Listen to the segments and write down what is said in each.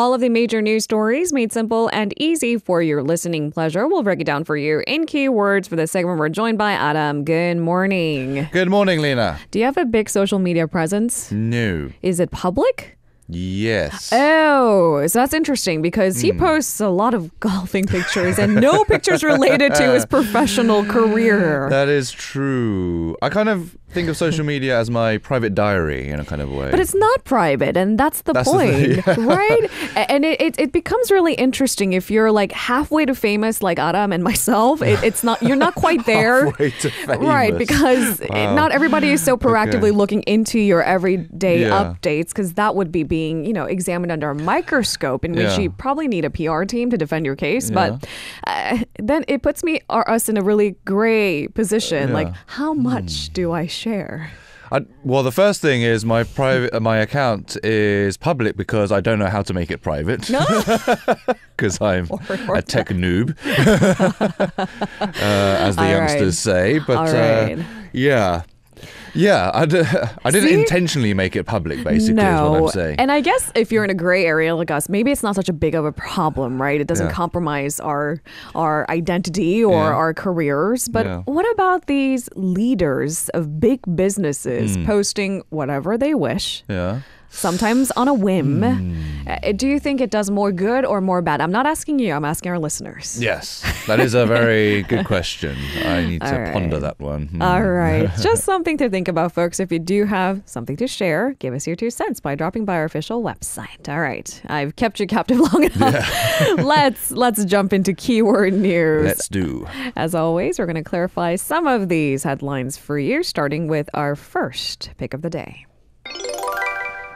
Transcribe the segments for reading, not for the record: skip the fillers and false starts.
All of the major news stories made simple and easy for your listening pleasure. We'll break it down for you in keywords. For this segment, we're joined by Adam. Good morning. Good morning, Lena. Do you have a big social media presence? No. Is it public? Yes. Oh, so that's interesting because he posts a lot of golfing pictures and no pictures related to his professional career. That is true. I kind of think of social media as my private diary in a kind of way. But it's not private, and that's the point, right? And it becomes really interesting if you're like halfway to famous like Aram and myself. It's not, you're not quite there. Halfway to famous. Right, because not everybody is so proactively looking into your everyday updates, because that would be being, examined under a microscope, in which you probably need a PR team to defend your case. But then it puts us in a really gray position. Like, how much do I share? Well, the first thing is my account is public because I don't know how to make it private. No, because I'm a tech noob, as the youngsters say. But I didn't intentionally make it public, basically, is what I'm saying. And I guess if you're in a gray area like us, maybe it's not such a big of a problem, right? It doesn't compromise our identity or our careers. But what about these leaders of big businesses posting whatever they wish? Yeah. Sometimes on a whim. Do you think it does more good or more bad? I'm not asking you, I'm asking our listeners. Yes, that is a very good question. I need to ponder that one. All right. Just something to think about, folks. If you do have something to share, give us your 2 cents by dropping by our official website. All right. I've kept you captive long enough. Let's jump into keyword news. Let's do. As always, we're going to clarify some of these headlines for you, starting with our first pick of the day.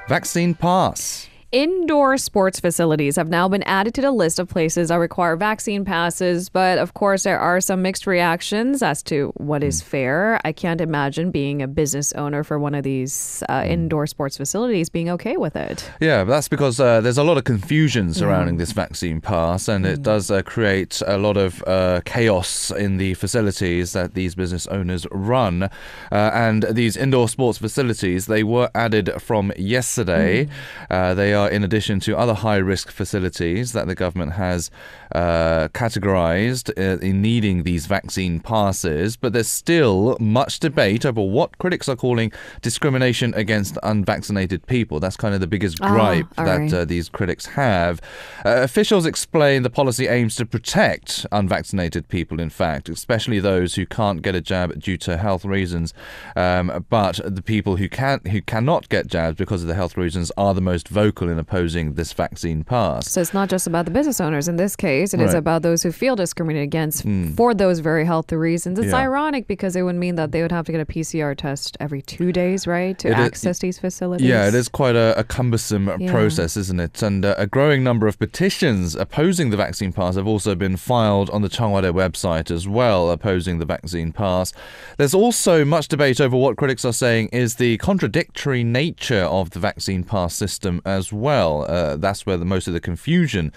Vaccine pass. Indoor sports facilities have now been added to the list of places that require vaccine passes, but of course there are some mixed reactions as to what is fair. I can't imagine being a business owner for one of these indoor sports facilities being okay with it. Yeah, that's because there's a lot of confusion surrounding this vaccine pass, and it does create a lot of chaos in the facilities that these business owners run. And these indoor sports facilities, they were added from yesterday. They are in addition to other high-risk facilities that the government has categorized in needing these vaccine passes. But there's still much debate over what critics are calling discrimination against unvaccinated people. That's kind of the biggest gripe that these critics have. Officials explain the policy aims to protect unvaccinated people, in fact, especially those who can't get a jab due to health reasons. But the people who cannot get jabs because of the health reasons are the most vocal in opposing this vaccine pass. So it's not just about the business owners in this case. It is about those who feel discriminated against for those very healthy reasons. It's ironic because it would mean that they would have to get a PCR test every 2 days, right, to access these facilities. Yeah, it is quite a cumbersome process, isn't it? And a growing number of petitions opposing the vaccine pass have also been filed on the Changwade website as well, opposing the vaccine pass. There's also much debate over what critics are saying is the contradictory nature of the vaccine pass system as well. That's where most of the confusion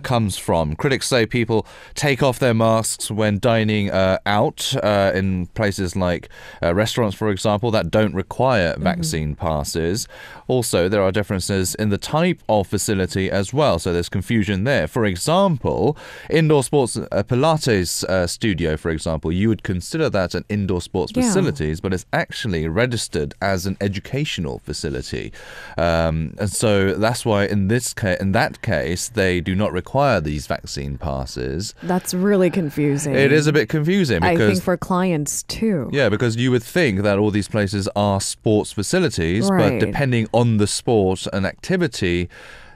comes from. Critics say people take off their masks when dining out in places like restaurants, for example, that don't require vaccine passes. Also, there are differences in the type of facility as well, so there's confusion there. For example, indoor sports Pilates studio, for example, you would consider that an indoor sports facilities, but it's actually registered as an educational facility. And so that's why in that case, they do not require these vaccine passes. That's really confusing. It is a bit confusing. Because, I think for clients too. Yeah, because you would think that all these places are sports facilities, but depending on the sport and activity,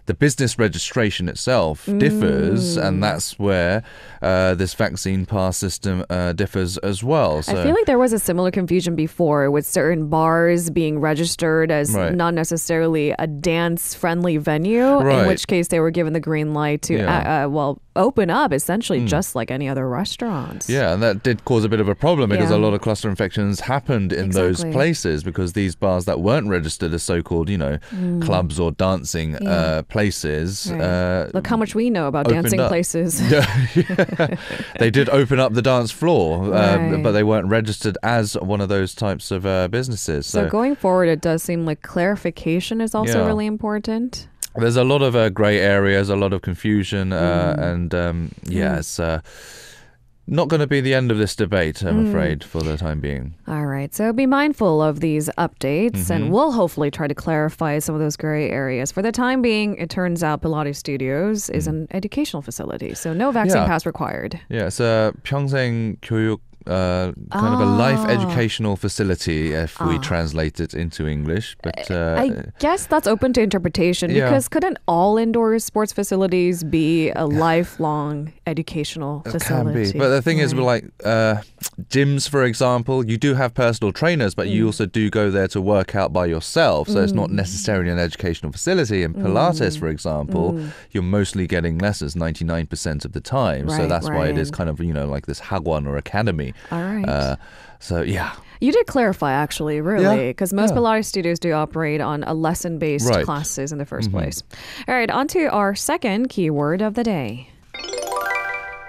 the business registration itself differs, and that's where this vaccine pass system differs as well. So, I feel like there was a similar confusion before with certain bars being registered as not necessarily a dance-friendly venue, in which case they were given the green light to open up essentially just like any other restaurants. Yeah, and that did cause a bit of a problem because a lot of cluster infections happened in those places because these bars that weren't registered as so-called, clubs or dancing places. Look how much we know about dancing places. They did open up the dance floor, but they weren't registered as one of those types of businesses. So going forward, it does seem like clarification is also really important. There's a lot of grey areas, a lot of confusion, and it's not going to be the end of this debate, I'm afraid, for the time being. All right. So be mindful of these updates, and we'll hopefully try to clarify some of those gray areas. For the time being, it turns out Pilates Studios is an educational facility, so no vaccine pass required. Yeah, it's a 평생 교육 kind of a life educational facility if we translate it into English. But I guess that's open to interpretation because couldn't all indoor sports facilities be a lifelong educational facility? Can be. But the thing is, like gyms, for example, you do have personal trainers, but you also do go there to work out by yourself. So it's not necessarily an educational facility. In Pilates, for example, you're mostly getting lessons 99% of the time. So that's why it is kind of, like this hagwon or academy. All right. You did clarify, actually, really, because most Pilates studios do operate on a lesson-based classes in the first place. All right, on to our second keyword of the day.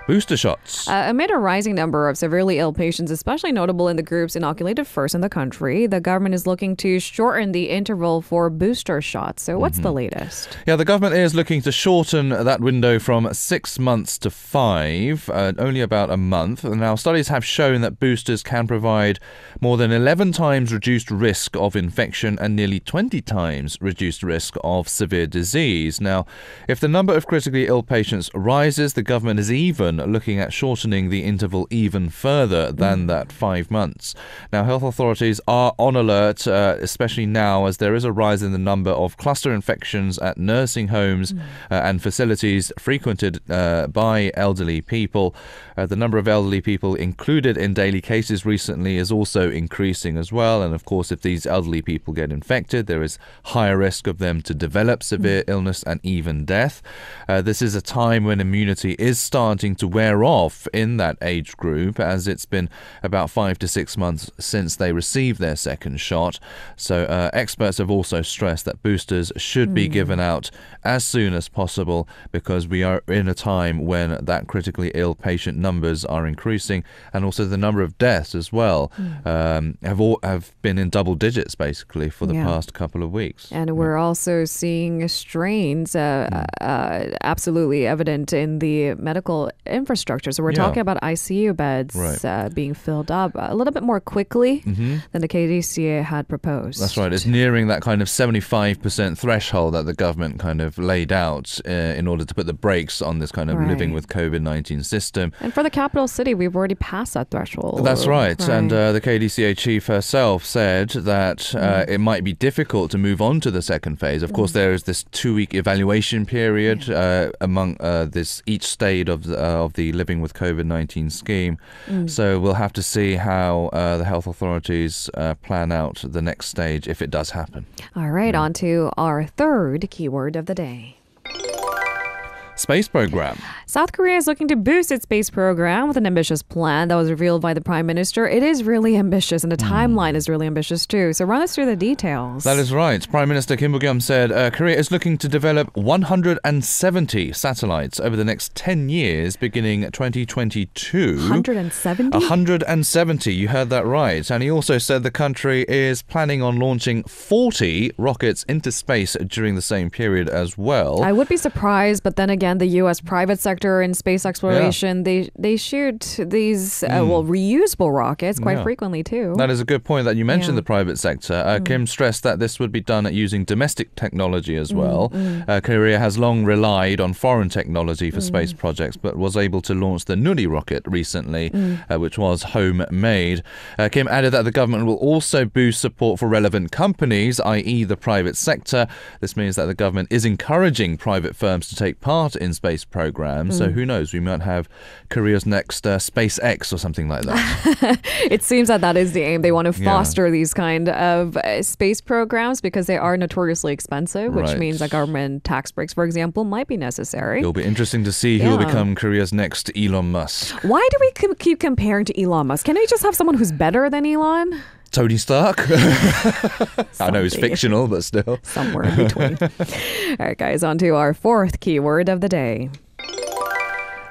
Booster shots. Amid a rising number of severely ill patients, especially notable in the groups inoculated first in the country, the government is looking to shorten the interval for booster shots. So what's the latest? Yeah, the government is looking to shorten that window from 6 months to 5, only about a month. Now, studies have shown that boosters can provide more than 11 times reduced risk of infection and nearly 20 times reduced risk of severe disease. Now, if the number of critically ill patients rises, the government is even looking at shortening the interval even further than that 5 months. Now, health authorities are on alert, especially now as there is a rise in the number of cluster infections at nursing homes and facilities frequented by elderly people. The number of elderly people included in daily cases recently is also increasing as well. And of course, if these elderly people get infected, there is higher risk of them to develop severe illness and even death. This is a time when immunity is starting to wear off in that age group, as it's been about 5 to 6 months since they received their second shot. So experts have also stressed that boosters should be given out as soon as possible, because we are in a time when that critically ill patient numbers are increasing, and also the number of deaths as well have been in double digits basically for the past couple of weeks. And we're also seeing strains absolutely evident in the medical infrastructure. So we're talking about ICU beds being filled up a little bit more quickly than the KDCA had proposed. That's right. It's nearing that kind of 75% threshold that the government kind of laid out in order to put the brakes on this kind of living with COVID-19 system. And for the capital city, we've already passed that threshold. That's right. And the KDCA chief herself said that it might be difficult to move on to the second phase. Of course, there is this 2-week evaluation period among each stage of the living with COVID-19 scheme. So we'll have to see how the health authorities plan out the next stage if it does happen. All right, on to our third keyword of the day. Space program. South Korea is looking to boost its space program with an ambitious plan that was revealed by the Prime Minister. It is really ambitious, and the timeline is really ambitious too. So run us through the details. That is right. Prime Minister Kim Buk-yeom said Korea is looking to develop 170 satellites over the next 10 years, beginning 2022. 170? 170. You heard that right. And he also said the country is planning on launching 40 rockets into space during the same period as well. I would be surprised, but then again, the U.S. private sector in space exploration, they shoot these reusable rockets quite frequently too. That is a good point that you mentioned the private sector. Kim stressed that this would be done using domestic technology as well. Korea has long relied on foreign technology for space projects, but was able to launch the Nuri rocket recently, which was homemade. Kim added that the government will also boost support for relevant companies, i.e. the private sector. This means that the government is encouraging private firms to take part in space programs. So who knows, we might have Korea's next SpaceX or something like that. It seems that is the aim. They want to foster these kind of space programs because they are notoriously expensive, which means that government tax breaks, for example, might be necessary. It'll be interesting to see who will become Korea's next Elon Musk. Why do we keep comparing to Elon Musk? Can we just have someone who's better than Elon? Tony Stark. I know he's fictional, but still. Somewhere in between. All right, guys, on to our fourth keyword of the day.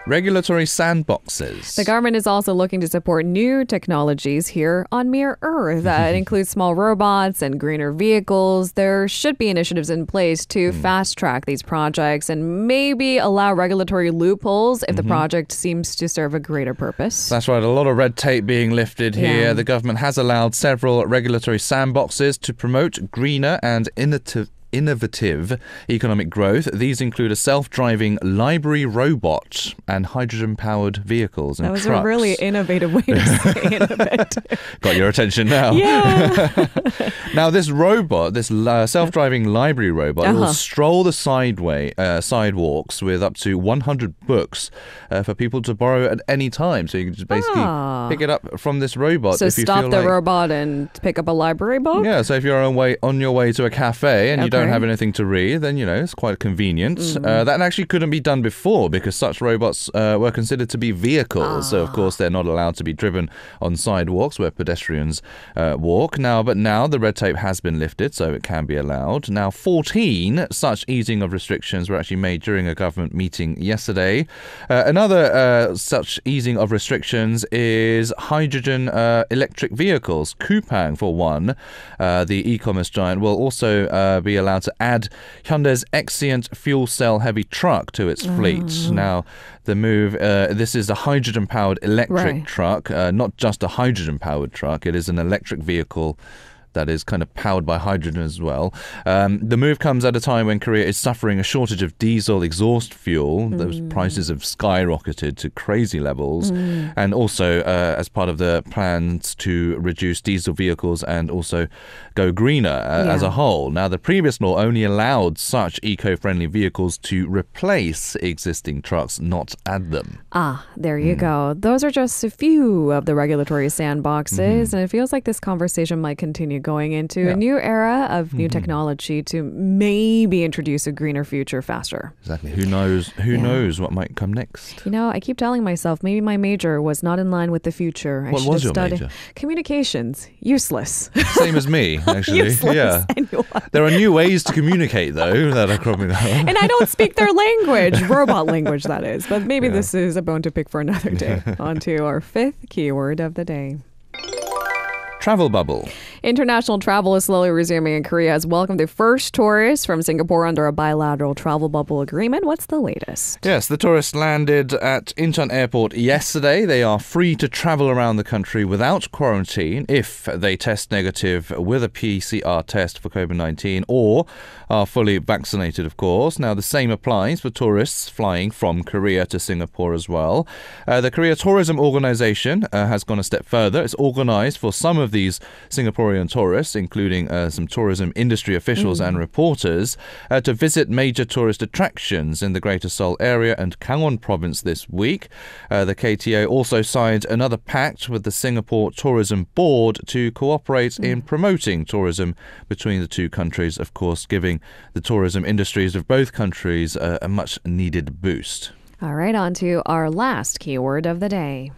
Regulatory sandboxes. The government is also looking to support new technologies here on mere Earth. It includes small robots and greener vehicles. There should be initiatives in place to fast track these projects and maybe allow regulatory loopholes if the project seems to serve a greater purpose. That's right. A lot of red tape being lifted here. Yeah. The government has allowed several regulatory sandboxes to promote greener and innovative economic growth. These include a self-driving library robot and hydrogen-powered vehicles and trucks. That was a really innovative way to say innovative. Got your attention now. Yeah. Now, this robot, this self-driving library robot, will stroll the sidewalks with up to 100 books for people to borrow at any time. So you can just basically pick it up from this robot. So if you stop feel the robot and pick up a library book? Yeah, so if you're on your way to a cafe and you don't have anything to read, then, it's quite convenient. That actually couldn't be done before because such robots were considered to be vehicles. So, of course, they're not allowed to be driven on sidewalks where pedestrians walk. But now the red tape has been lifted, so it can be allowed. Now, 14 such easing of restrictions were actually made during a government meeting yesterday. Another such easing of restrictions is hydrogen electric vehicles. Coupang, for one, the e-commerce giant, will also be allowed to add Hyundai's Exient fuel cell heavy truck to its fleet. Now, the move, this is a hydrogen-powered electric truck, not just a hydrogen-powered truck. It is an electric vehicle that is kind of powered by hydrogen as well. The move comes at a time when Korea is suffering a shortage of diesel exhaust fuel. Those prices have skyrocketed to crazy levels. And also as part of the plans to reduce diesel vehicles and also go greener as a whole. Now, the previous law only allowed such eco-friendly vehicles to replace existing trucks, not add them. There you go. Those are just a few of the regulatory sandboxes. And it feels like this conversation might continue going into a new era of new technology to maybe introduce a greener future faster. Exactly. Who knows? Who knows what might come next? I keep telling myself maybe my major was not in line with the future. What was your major? Communications. Useless. Same as me, actually. Useless. Yeah. Anyway. There are new ways to communicate, though, that are cropping up. And I don't speak their language. Robot language, that is. But maybe this is a bone to pick for another day. On to our fifth keyword of the day. Travel bubble. International travel is slowly resuming in Korea has welcomed the first tourists from Singapore under a bilateral travel bubble agreement. What's the latest? Yes, the tourists landed at Incheon Airport yesterday. They are free to travel around the country without quarantine if they test negative with a PCR test for COVID-19 or are fully vaccinated, of course. Now, the same applies for tourists flying from Korea to Singapore as well. The Korea Tourism Organization has gone a step further. It's organized for some of these Singaporean tourists, including some tourism industry officials and reporters, to visit major tourist attractions in the Greater Seoul area and Gangwon province this week. The KTA also signed another pact with the Singapore Tourism Board to cooperate in promoting tourism between the two countries, of course, giving the tourism industries of both countries a much needed boost. All right, on to our last keyword of the day.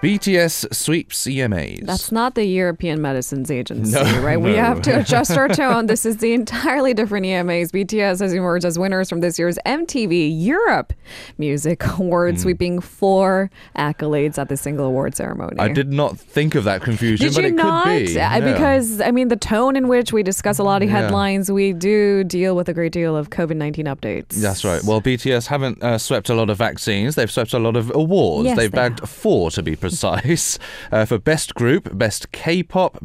BTW Sweeps EMAs. That's not the European Medicines Agency, right? No. We have to adjust our tone. This is the entirely different EMAs. BTS has emerged as winners from this year's MTV Europe Music Awards, sweeping 4 accolades at the single award ceremony. I did not think of that confusion, Did but you it not? could be. Because, the tone in which we discuss a lot of headlines, we do deal with a great deal of COVID-19 updates. That's right. Well, BTS haven't swept a lot of vaccines. They've swept a lot of awards. Yes, They've they bagged 4, to be precise. For Best Group, Best K-Pop,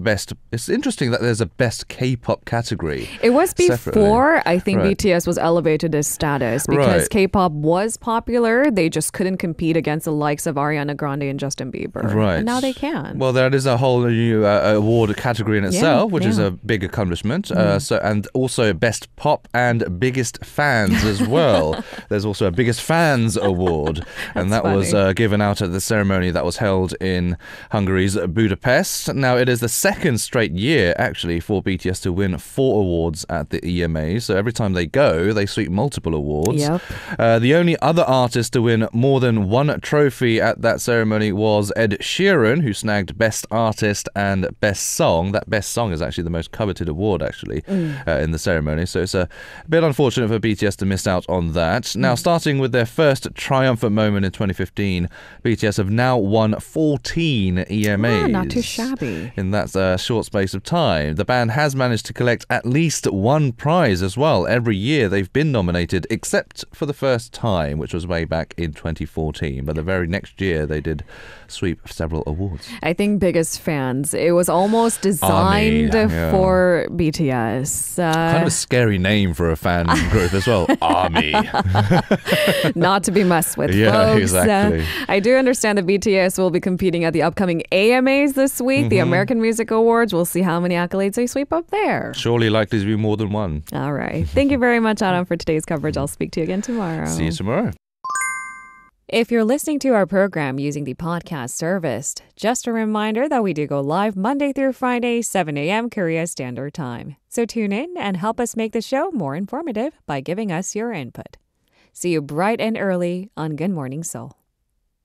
It's interesting that there's a Best K-Pop category. It was before, separately. I think, BTS was elevated as status because K-pop was popular. They just couldn't compete against the likes of Ariana Grande and Justin Bieber. Right. And now they can. Well, that is a whole new award category in itself, which is a big accomplishment. And also Best Pop and Biggest Fans as well. There's also a Biggest Fans award. And that was given out at the ceremony that was held held in Hungary's Budapest. Now, it is the second straight year, actually, for BTS to win 4 awards at the EMAs. So every time they go, they sweep multiple awards. Yep. The only other artist to win more than one trophy at that ceremony was Ed Sheeran, who snagged Best Artist and Best Song. That Best Song is actually the most coveted award, actually, in the ceremony. So it's a bit unfortunate for BTS to miss out on that. Now, starting with their first triumphant moment in 2015, BTS have now won 14 EMAs. Not too shabby. In that short space of time. The band has managed to collect at least one prize as well. Every year they've been nominated, except for the first time, which was way back in 2014. But the very next year they did sweep several awards. I think biggest fans. It was almost designed for BTS. Kind of a scary name for a fan group as well. Army. Not to be messed with, yeah, folks. Exactly. I do understand that BTS will be competing at the upcoming AMAs this week, the American Music Awards. We'll see how many accolades they sweep up there. Surely likely to be more than one. All right. Thank you very much, Adam, for today's coverage. I'll speak to you again tomorrow. See you tomorrow. If you're listening to our program using the podcast service, just a reminder that we do go live Monday through Friday, 7 a.m. Korea Standard Time. So tune in and help us make the show more informative by giving us your input. See you bright and early on Good Morning Seoul.